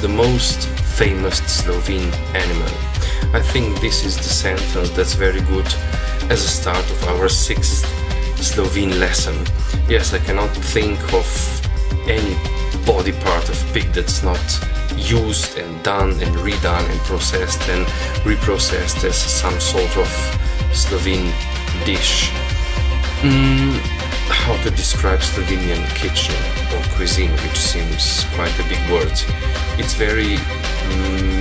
the most famous Slovene animal? I think this is the sentence that's very good as a start of our 6th Slovene lesson. Yes, I cannot think of any body part of pig that's not used and done and redone and processed and reprocessed as some sort of Slovene dish. How to describe Slovenian kitchen or cuisine, which seems quite a big word. It's very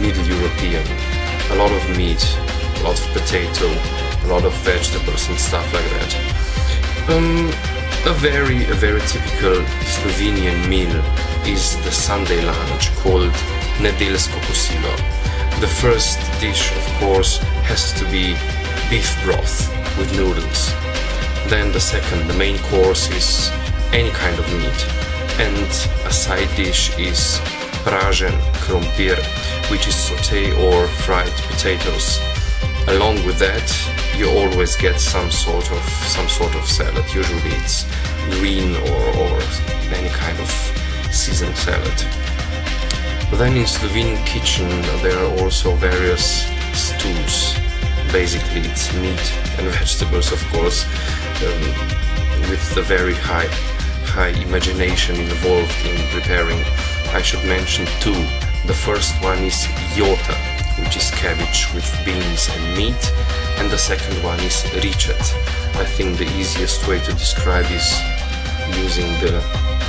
Middle European. A lot of meat, a lot of potato, a lot of vegetables and stuff like that. A very typical Slovenian meal is the Sunday lunch called nedeljsko kosilo. The first dish, of course, has to be beef broth with noodles. Then the second, the main course, is any kind of meat, and a side dish is pražen krompir, which is sauté or fried potatoes. Along with that, you always get some sort of salad. Usually it's green or any kind of seasoned salad. Then in Slovene kitchen there are also various stews. Basically it's meat and vegetables, of course, with a very high imagination involved in preparing. I should mention two. The first one is jota, which is cabbage with beans and meat, and the second one is ricet. I think the easiest way to describe is using the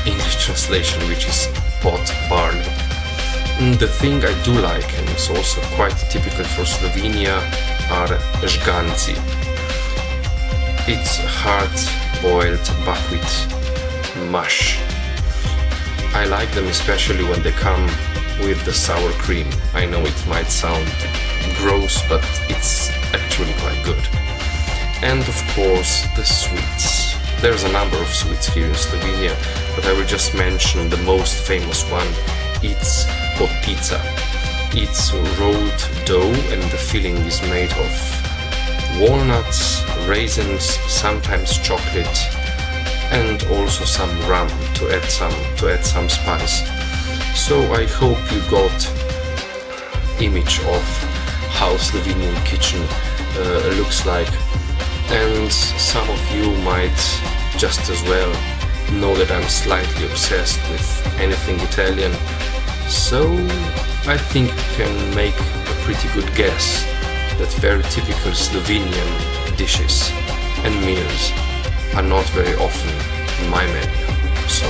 English translation, which is pot barley. The thing I do like, and it's also quite typical for Slovenia, are žganci. It's hard-boiled buckwheat mush. I like them especially when they come with the sour cream. I know it might sound gross, but it's actually quite good. And of course the sweets. There's a number of sweets here in Slovenia, but I will just mention the most famous one. It's potica. It's rolled dough and the filling is made of walnuts, raisins, sometimes chocolate, and also some rum to add some spice. So I hope you got image of how Slovenian kitchen looks like, and some of you might just as well know that I'm slightly obsessed with anything Italian, so I think you can make a pretty good guess that very typical Slovenian dishes and meals are not very often in my menu. So